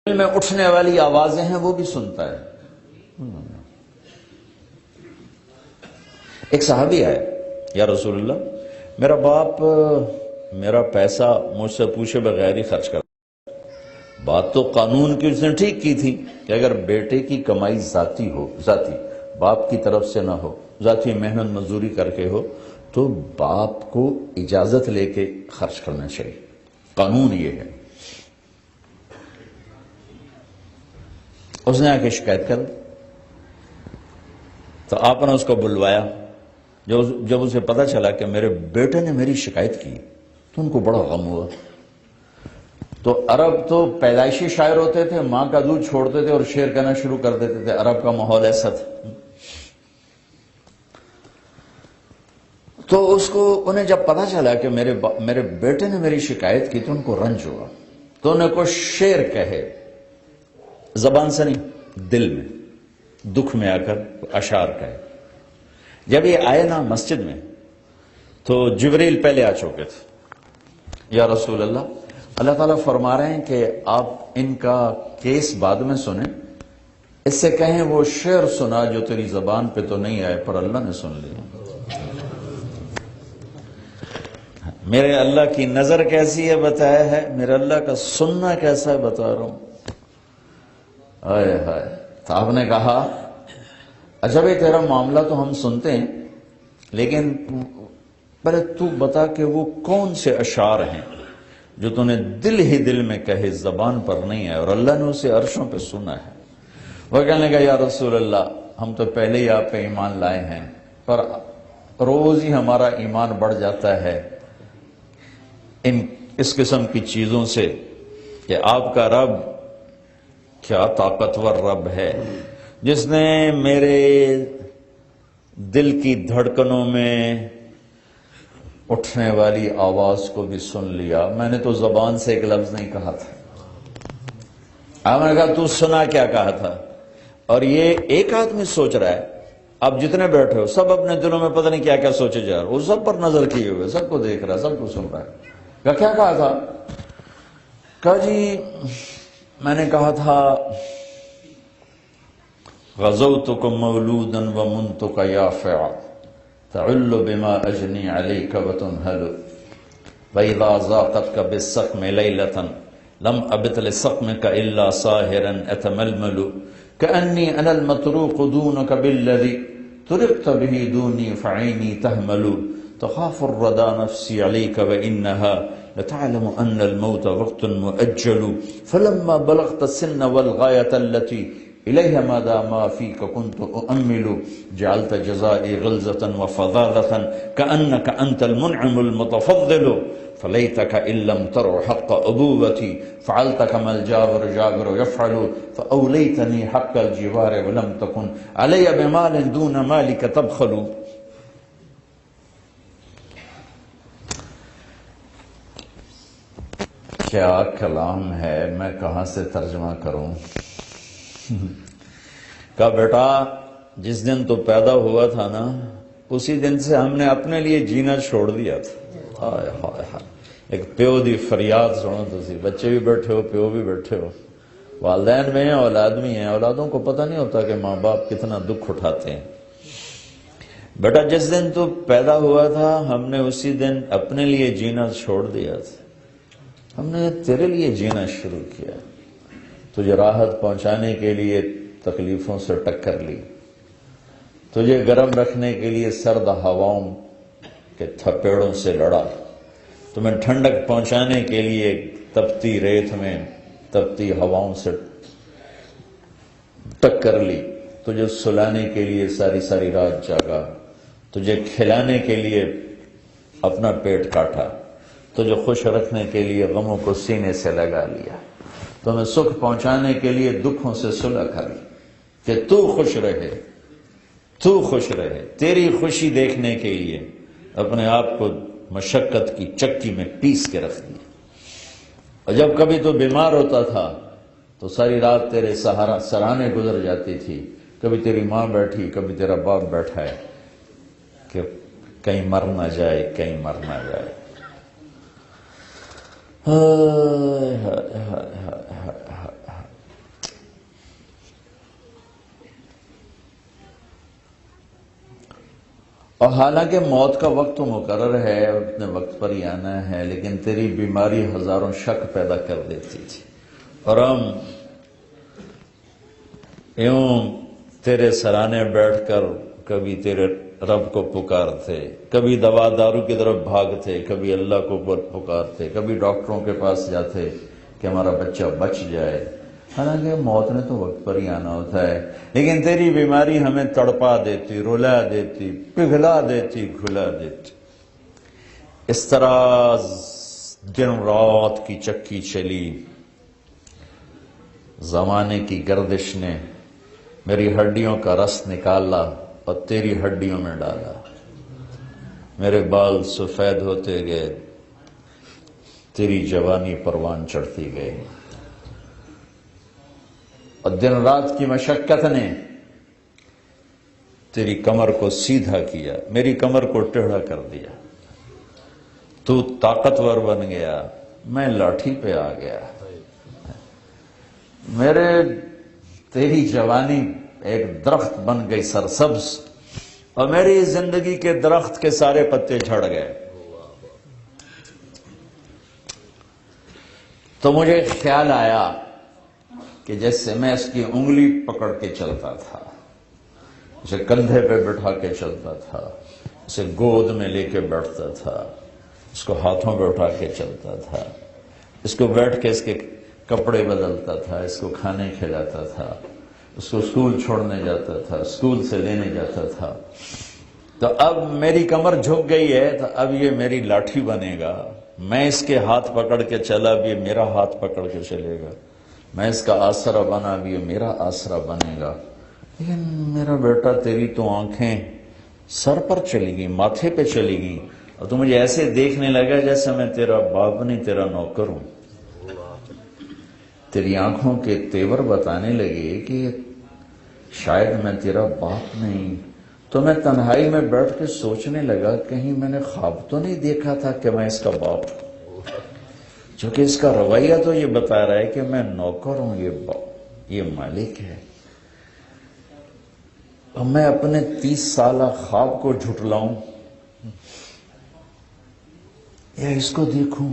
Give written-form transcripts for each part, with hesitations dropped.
دل میں اٹھنے والی آوازیں ہیں وہ بھی سنتا ہے۔ ایک صحابی آئے، یا رسول اللہ، میرا باپ میرا پیسہ مجھ سے پوچھے بغیر ہی خرچ کرتا۔ بات تو قانون کی اس نے ٹھیک کی تھی کہ اگر بیٹے کی کمائی ذاتی باپ کی طرف سے نہ ہو، ذاتی محنت مزدوری کر کے ہو، تو باپ کو اجازت لے کے خرچ کرنا چاہیے، قانون یہ ہے۔ اس نے آ کے شکایت کر دی تو آپ نے اس کو بلوایا۔ جب اسے پتا چلا کہ میرے بیٹے نے میری شکایت کی تو ان کو بڑا غم ہوا۔ تو عرب تو پیدائشی شاعر ہوتے تھے، ماں کا دودھ چھوڑتے تھے اور شعر کہنا شروع کر دیتے تھے، عرب کا ماحول ایسا تھا۔ تو انہیں جب پتا چلا کہ میرے بیٹے نے میری شکایت کی تو ان کو رنج ہوا، تو انہیں کوئی شعر کہے، زبان سے نہیں، دل میں، دکھ میں آ کر اشعار کہے۔ جب یہ آئے نا مسجد میں تو جبریل پہلے آ چکے تھے۔ یا رسول اللہ، اللہ تعالیٰ فرما رہے ہیں کہ آپ ان کا کیس بعد میں سنیں، اس سے کہیں وہ شعر سنا جو تیری زبان پہ تو نہیں آئے پر اللہ نے سن لیا۔ میرے اللہ کی نظر کیسی ہے بتایا ہے، میرے اللہ کا سننا کیسا ہے بتا رہا ہوں۔ آئے ہائے، تو آپ نے کہا اچھا بھائی تیرا معاملہ تو ہم سنتے ہیں، لیکن پہلے تو بتا کہ وہ کون سے اشعار ہیں جو تو نے دل ہی دل میں کہے، زبان پر نہیں ہے اور اللہ نے اسے عرشوں پہ سنا ہے۔ وہ کہنے لگا یا رسول اللہ، ہم تو پہلے ہی آپ پہ ایمان لائے ہیں، پر روز ہی ہمارا ایمان بڑھ جاتا ہے اس قسم کی چیزوں سے کہ آپ کا رب کیا طاقتور رب ہے، جس نے میرے دل کی دھڑکنوں میں اٹھنے والی آواز کو بھی سن لیا۔ میں نے تو زبان سے ایک لفظ نہیں کہا تھا۔ آپ نے کہا تو سنا کیا کہا تھا؟ اور یہ ایک آدمی سوچ رہا ہے، آپ جتنے بیٹھے ہو سب اپنے دلوں میں پتہ نہیں کیا کیا سوچے جا رہے، وہ سب پر نظر کیے ہوئے، سب کو دیکھ رہا ہے، سب کو سن رہا ہے۔ کیا کہا تھا؟ کہا جی میں نے کہا تھا غزوتک مولودا ومنتک یافعا تعل بما اجنی علیک وتنہل واذا ضاقتک بالسقم لیلۃ لم ابت لسقمک الا ساہرا اتململ کأنی انا المطروق دونک بالذی طرقت به دونی فعینی تہمل تخاف الردى نفسی علیک وإنها لتعلم أن الموت وقت مؤجل فلما بلغت السن والغاية التي إليها ما فيك كنت أؤمل جعلت جزائي غلظة وفظاظة كأنك أنت المنعم المتفضل فليتك إن لم تر حق أبوتي فعلت كما الجابر يفعل فأوليتني حق الجوار ولم تكن علي بمال دون مالك تبخل۔ کیا کلام ہے، میں کہاں سے ترجمہ کروں؟ کہا بیٹا جس دن تو پیدا ہوا تھا نا، اسی دن سے ہم نے اپنے لیے جینا چھوڑ دیا تھا۔ ہائے ہائے ہائے، ایک پیو دی فریاد سنو تسی، بچے بھی بیٹھے ہو، پیو بھی بیٹھے ہو، والدین میں ہیں، اولاد بھی ہیں، اولادوں کو پتہ نہیں ہوتا کہ ماں باپ کتنا دکھ اٹھاتے ہیں۔ بیٹا جس دن تو پیدا ہوا تھا ہم نے اسی دن اپنے لیے جینا چھوڑ دیا تھا، ہم نے تیرے لیے جینا شروع کیا، تجھے راحت پہنچانے کے لیے تکلیفوں سے ٹکر لی، تجھے گرم رکھنے کے لیے سرد ہواؤں کے تھپیڑوں سے لڑا، تمہیں ٹھنڈک پہنچانے کے لیے تپتی ریت میں تپتی ہواؤں سے ٹکر لی، تجھے سلانے کے لیے ساری ساری رات جاگا، تجھے کھلانے کے لیے اپنا پیٹ کاٹا، تجھے خوش رکھنے کے لیے غموں کو سینے سے لگا لیا، تمہیں سکھ پہنچانے کے لیے دکھوں سے صلح کری کہ تو خوش رہے، تو خوش رہے، تیری خوشی دیکھنے کے لیے اپنے آپ کو مشقت کی چکی میں پیس کے رکھ دیا۔ اور جب کبھی تو بیمار ہوتا تھا تو ساری رات تیرے سرانے گزر جاتی تھی، کبھی تیری ماں بیٹھی، کبھی تیرا باپ بیٹھا ہے کہ کہیں مر نہ جائے، کہیں مر نہ جائے۔ اور حالانکہ موت کا وقت تو مقرر ہے، اپنے وقت پر ہی آنا ہے، لیکن تیری بیماری ہزاروں شک پیدا کر دیتی تھی، اور ہم یوں تیرے سرانے بیٹھ کر کبھی تیرے رب کو پکارتے، کبھی دوا دارو کی طرف بھاگتے، کبھی اللہ کو پکارتے، کبھی ڈاکٹروں کے پاس جاتے کہ ہمارا بچہ بچ جائے، حالانکہ موت نے تو وقت پر ہی آنا ہوتا ہے، لیکن تیری بیماری ہمیں تڑپا دیتی، رلا دیتی، پگھلا دیتی، گھلا دیتی۔ اس طرح دن رات کی چکی چلی، زمانے کی گردش نے میری ہڈیوں کا رس نکالا اور تیری ہڈیوں میں ڈالا، میرے بال سفید ہوتے گئے، تیری جوانی پروان چڑھتی گئی، اور دن رات کی مشقت نے تیری کمر کو سیدھا کیا، میری کمر کو ٹیڑھا کر دیا، تو طاقتور بن گیا، میں لاٹھی پہ آ گیا، تیری جوانی ایک درخت بن گئی سرسبز، اور میری زندگی کے درخت کے سارے پتے جھڑ گئے۔ تو مجھے خیال آیا کہ جیسے میں اس کی انگلی پکڑ کے چلتا تھا، اسے کندھے پہ بٹھا کے چلتا تھا، اسے گود میں لے کے بیٹھتا تھا، اس کو ہاتھوں پہ اٹھا کے چلتا تھا، اس کو بیٹھ کے اس کے کپڑے بدلتا تھا، اس کو کھانے کھلاتا تھا، اس کو اسکول چھوڑنے جاتا تھا، اسکول سے لینے جاتا تھا۔ تو اب میری کمر جھک گئی ہے، تو اب یہ میری لاٹھی بنے گا، میں اس کے ہاتھ پکڑ کے چلا، اب یہ میرا ہاتھ پکڑ کے چلے گا، میں اس کا آسرا بنا، اب یہ میرا آسرا بنے گا۔ لیکن میرا بیٹا تیری تو آنکھیں سر پر چلی گئی، ماتھے پہ چلی گئی، اور تو مجھے ایسے دیکھنے لگا جیسے میں تیرا باپ نہیں، تیرا نوکر ہوں۔ تیری آنکھوں کے تیور بتانے لگے کہ شاید میں تیرا باپ نہیں۔ تو میں تنہائی میں بیٹھ کے سوچنے لگا کہیں میں نے خواب تو نہیں دیکھا تھا کہ میں اس کا باپ ہوں، چونکہ اس کا رویہ تو یہ بتا رہا ہے کہ میں نوکر ہوں، یہ مالک ہے، اور میں اپنے 30 سالہ خواب کو جھٹلاؤں یا اس کو دیکھوں؟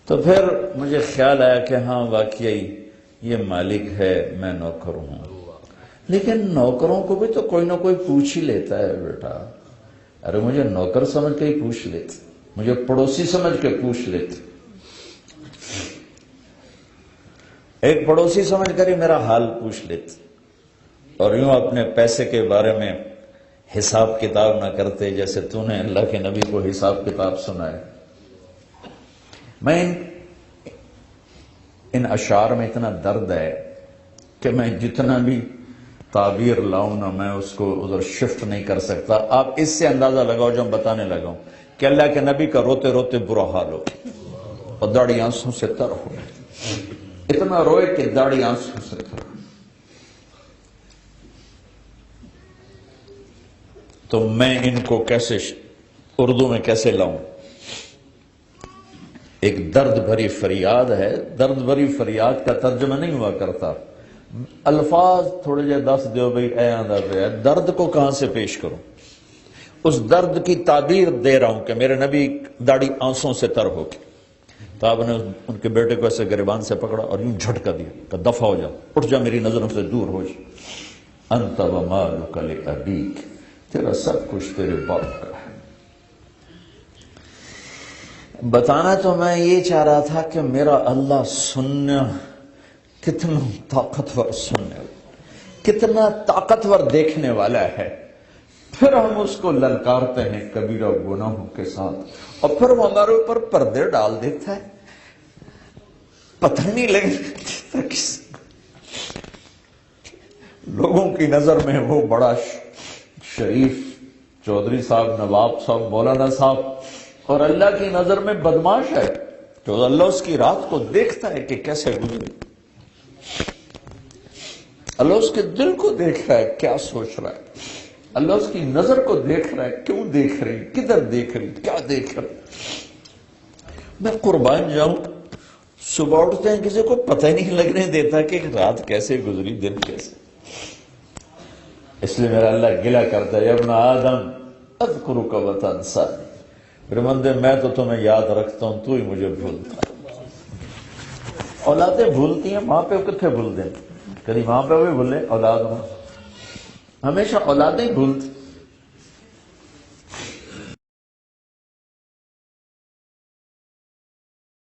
تو پھر مجھے خیال آیا کہ ہاں واقعی یہ مالک ہے، میں نوکر ہوں، لیکن نوکروں کو بھی تو کوئی نہ کوئی پوچھ ہی لیتا ہے بیٹا۔ ارے مجھے نوکر سمجھ کے ہی پوچھ لیتے، مجھے پڑوسی سمجھ کے پوچھ لیتے، ایک پڑوسی سمجھ کر ہی میرا حال پوچھ لیتے، اور یوں اپنے پیسے کے بارے میں حساب کتاب نہ کرتے جیسے تو نے اللہ کے نبی کو حساب کتاب سنائے۔ میں ان اشعار میں اتنا درد ہے کہ میں جتنا بھی تعبیر لاؤں نا، میں اس کو ادھر شفٹ نہیں کر سکتا۔ آپ اس سے اندازہ لگاؤ جو ہم بتانے لگا ہوں کہ اللہ کے نبی کا روتے روتے برا حال ہو اور داڑھی آنسوں سے تر ہو، اتنا روئے کہ داڑھی آنسوں سے تر ہو۔ تو میں ان کو کیسے اردو میں کیسے لاؤں؟ ایک درد بھری فریاد ہے، درد بھری فریاد کا ترجمہ نہیں ہوا کرتا، الفاظ تھوڑے جے دس دیو بھئی اے آندہ پہ، درد کو کہاں سے پیش کروں؟ اس درد کی تعبیر دے رہا ہوں کہ میرے نبی داڑھی آنسوں سے تر ہو کے، تو آپ نے ان کے بیٹے کو ایسے گریبان سے پکڑا اور یوں جھٹکا دیا کہ دفع ہو جا، اٹھ جا، میری نظروں سے دور ہو جا، انت ومالک لابیک، تیرا سب کچھ تیرے باپ کا ہے۔ بتانا تو میں یہ چاہ رہا تھا کہ میرا اللہ سننا کتنا طاقتور، سننے کتنا طاقتور دیکھنے والا ہے، پھر ہم اس کو للکارتے ہیں کبیرہ گناہوں کے ساتھ، اور پھر وہ ہمارے اوپر پردے ڈال دیتا ہے، پتہ نہیں لگتا کس لوگوں کی نظر میں وہ بڑا شریف چودھری صاحب، نواب صاحب، مولانا صاحب، اور اللہ کی نظر میں بدماش ہے، تو اللہ اس کی رات کو دیکھتا ہے کہ کیسے گزری، اللہ اس کے دل کو دیکھ رہا ہے کیا سوچ رہا ہے، اللہ اس کی نظر کو دیکھ رہا ہے، کیوں دیکھ رہی، کدھر دیکھ رہی، کیا دیکھ رہی۔ میں قربان جاؤں، صبح اٹھتے ہیں کسی کو پتہ نہیں لگنے دیتا کہ رات کیسے گزری، دن کیسے۔ اس لیے میرا اللہ گلہ کرتا ہے، ابن آدم اذکرک وتنسانی، میرے بندے میں تو تمہیں یاد رکھتا ہوں، تو ہی مجھے بھولتا ہے۔ اولادیں بھولتی ہیں، ماں پہ کتنے بھول دیں، کبھی ماں پہ بھی بھولے اولاد میں، ہمیشہ اولادیں بھولتی۔